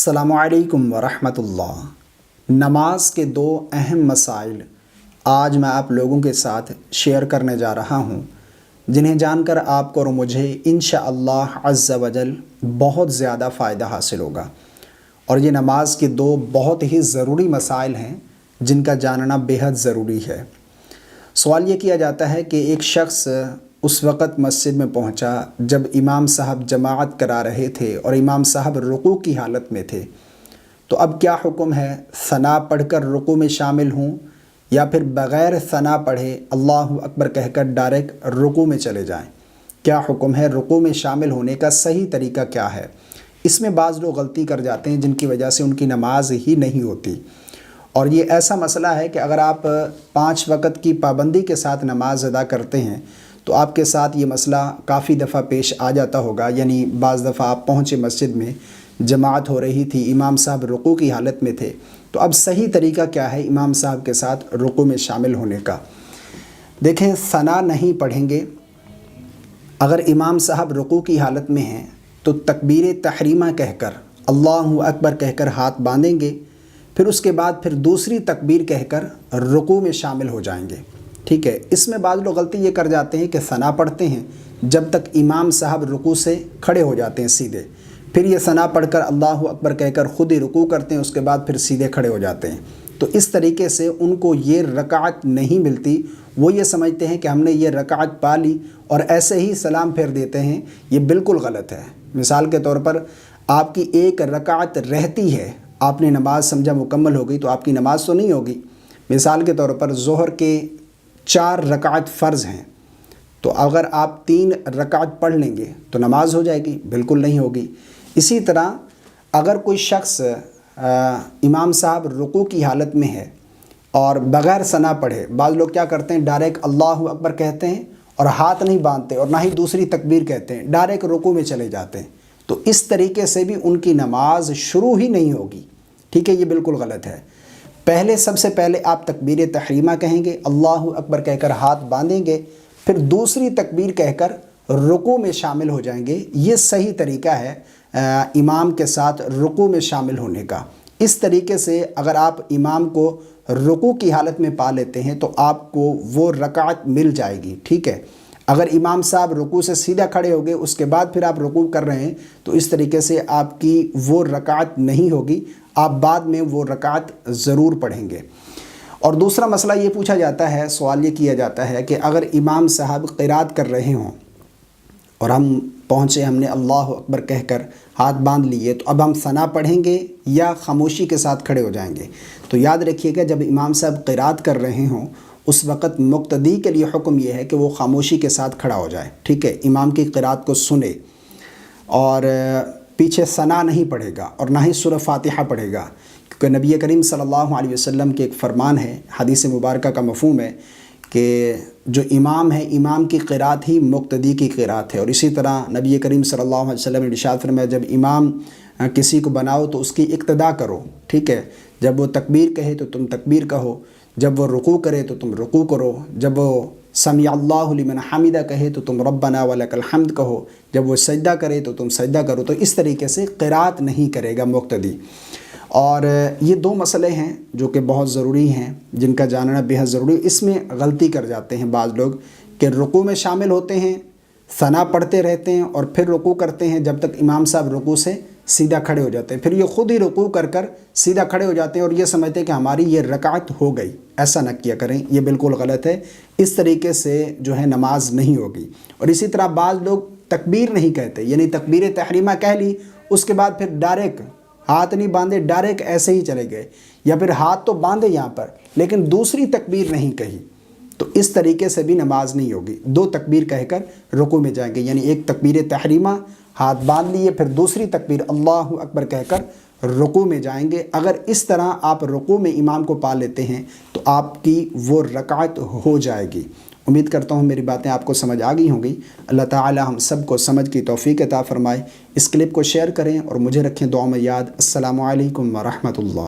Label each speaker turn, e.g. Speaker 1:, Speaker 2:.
Speaker 1: السلام علیکم ورحمۃ اللہ۔ نماز کے دو اہم مسائل آج میں آپ لوگوں کے ساتھ شیئر کرنے جا رہا ہوں، جنہیں جان کر آپ کو اور مجھے انشاءاللہ عز و جل بہت زیادہ فائدہ حاصل ہوگا۔ اور یہ نماز کے دو بہت ہی ضروری مسائل ہیں جن کا جاننا بے حد ضروری ہے۔ سوال یہ کیا جاتا ہے کہ ایک شخص اس وقت مسجد میں پہنچا جب امام صاحب جماعت کرا رہے تھے اور امام صاحب رکوع کی حالت میں تھے، تو اب کیا حکم ہے؟ ثنا پڑھ کر رکوع میں شامل ہوں یا پھر بغیر ثنا پڑھے اللہ اکبر کہہ کر ڈائریکٹ رکوع میں چلے جائیں؟ کیا حکم ہے؟ رکوع میں شامل ہونے کا صحیح طریقہ کیا ہے؟ اس میں بعض لوگ غلطی کر جاتے ہیں جن کی وجہ سے ان کی نماز ہی نہیں ہوتی۔ اور یہ ایسا مسئلہ ہے کہ اگر آپ 5 وقت کی پابندی کے ساتھ نماز ادا کرتے ہیں تو آپ کے ساتھ یہ مسئلہ کافی دفعہ پیش آ جاتا ہوگا۔ یعنی بعض دفعہ آپ پہنچے مسجد میں، جماعت ہو رہی تھی، امام صاحب رکوع کی حالت میں تھے، تو اب صحیح طریقہ کیا ہے امام صاحب کے ساتھ رکوع میں شامل ہونے کا؟ دیکھیں، ثنا نہیں پڑھیں گے۔ اگر امام صاحب رکوع کی حالت میں ہیں تو تکبیر تحریمہ کہہ کر اللہ اکبر کہہ کر ہاتھ باندھیں گے، پھر اس کے بعد دوسری تکبیر کہہ کر رکوع میں شامل ہو جائیں گے۔ ٹھیک ہے، اس میں بعض لوگ غلطی یہ کر جاتے ہیں کہ ثنا پڑھتے ہیں جب تک امام صاحب رکوع سے کھڑے ہو جاتے ہیں سیدھے، پھر یہ ثنا پڑھ کر اللہ اکبر کہہ کر خود ہی رکوع کرتے ہیں، اس کے بعد پھر سیدھے کھڑے ہو جاتے ہیں۔ تو اس طریقے سے ان کو یہ رکعت نہیں ملتی۔ وہ یہ سمجھتے ہیں کہ ہم نے یہ رکعت پا لی اور ایسے ہی سلام پھیر دیتے ہیں، یہ بالکل غلط ہے۔ مثال کے طور پر آپ کی ایک رکعت رہتی ہے، آپ نے نماز سمجھا مکمل ہو گئی تو آپ کی نماز تو نہیں ہوگی۔ مثال کے طور پر ظہر کے 4 رکعت فرض ہیں، تو اگر آپ 3 رکعت پڑھ لیں گے تو نماز ہو جائے گی؟ بالکل نہیں ہوگی۔ اسی طرح اگر کوئی شخص امام صاحب رکوع کی حالت میں ہے اور بغیر ثنا پڑھے، بعض لوگ کیا کرتے ہیں ڈائریکٹ اللہ اکبر کہتے ہیں اور ہاتھ نہیں باندھتے اور نہ ہی دوسری تکبیر کہتے ہیں، ڈائریکٹ رکوع میں چلے جاتے ہیں، تو اس طریقے سے بھی ان کی نماز شروع ہی نہیں ہوگی۔ ٹھیک ہے، یہ بالکل غلط ہے۔ سب سے پہلے آپ تکبیر تحریمہ کہیں گے، اللہ اکبر کہہ کر ہاتھ باندھیں گے، پھر دوسری تکبیر کہہ کر رکوع میں شامل ہو جائیں گے۔ یہ صحیح طریقہ ہے امام کے ساتھ رکوع میں شامل ہونے کا۔ اس طریقے سے اگر آپ امام کو رکوع کی حالت میں پا لیتے ہیں تو آپ کو وہ رکعت مل جائے گی۔ ٹھیک ہے، اگر امام صاحب رکوع سے سیدھا کھڑے ہو گئے، اس کے بعد پھر آپ رکوع کر رہے ہیں، تو اس طریقے سے آپ کی وہ رکعت نہیں ہوگی، آپ بعد میں وہ رکعت ضرور پڑھیں گے۔ اور دوسرا مسئلہ یہ پوچھا جاتا ہے، سوال یہ کیا جاتا ہے کہ اگر امام صاحب قرات کر رہے ہوں اور ہم پہنچے، ہم نے اللہ اکبر کہہ کر ہاتھ باندھ لیے، تو اب ہم ثنا پڑھیں گے یا خاموشی کے ساتھ کھڑے ہو جائیں گے؟ تو یاد رکھیے گا، جب امام صاحب قرات کر رہے ہوں اس وقت مقتدی کے لیے حکم یہ ہے کہ وہ خاموشی کے ساتھ کھڑا ہو جائے۔ ٹھیک ہے، امام کی قرات کو سنے اور پیچھے ثنا نہیں پڑھے گا اور نہ ہی سورہ فاتحہ پڑھے گا، کیونکہ نبی کریم صلی اللہ علیہ وسلم کے ایک فرمان ہے، حدیث مبارکہ کا مفہوم ہے کہ جو امام ہے، امام کی قرات ہی مقتدی کی قرات ہے۔ اور اسی طرح نبی کریم صلی اللہ علیہ وسلم نے ارشاد فرمایا، جب امام کسی کو بناؤ تو اس کی اقتداء کرو۔ ٹھیک ہے، جب وہ تکبیر کہے تو تم تکبیر کہو، جب وہ رکوع کرے تو تم رکوع کرو، جب وہ سمیع اللہ لمن حمدہ کہے تو تم ربنا ولک الحمد کہو، جب وہ سجدہ کرے تو تم سجدہ کرو۔ تو اس طریقے سے قرات نہیں کرے گا مقتدی۔ اور یہ 2 مسئلے ہیں جو کہ بہت ضروری ہیں، جن کا جاننا بے حد ضروری ہے۔ اس میں غلطی کر جاتے ہیں بعض لوگ کہ رکوع میں شامل ہوتے ہیں، ثنا پڑھتے رہتے ہیں اور پھر رکوع کرتے ہیں جب تک امام صاحب رکوع سے سیدھا کھڑے ہو جاتے ہیں، پھر یہ خود ہی رکوع کر کر سیدھا کھڑے ہو جاتے ہیں اور یہ سمجھتے ہیں کہ ہماری یہ رکعت ہو گئی۔ ایسا نہ کیا کریں، یہ بالکل غلط ہے۔ اس طریقے سے جو ہے نماز نہیں ہوگی۔ اور اسی طرح بعض لوگ تکبیر نہیں کہتے، یعنی تکبیر تحریمہ کہہ لی، اس کے بعد پھر ڈائریکٹ ہاتھ نہیں باندھے، ڈائریکٹ ایسے ہی چلے گئے، یا پھر ہاتھ تو باندھے یہاں پر لیکن دوسری تکبیر نہیں کہی، تو اس طریقے سے بھی نماز نہیں ہوگی۔ 2 تکبیر کہہ کر رکوع میں جائیں گے، یعنی ایک تکبیر تحریمہ ہاتھ باندھ لیے، پھر دوسری تکبیر اللہ اکبر کہہ کر رکوع میں جائیں گے۔ اگر اس طرح آپ رکوع میں امام کو پا لیتے ہیں تو آپ کی وہ رکعت ہو جائے گی۔ امید کرتا ہوں میری باتیں آپ کو سمجھ آ گئی ہوں گی۔ اللہ تعالی ہم سب کو سمجھ کی توفیق عطا فرمائے۔ اس کلپ کو شیئر کریں اور مجھے رکھیں دعاؤں میں یاد۔ السلام علیکم ورحمۃ اللہ۔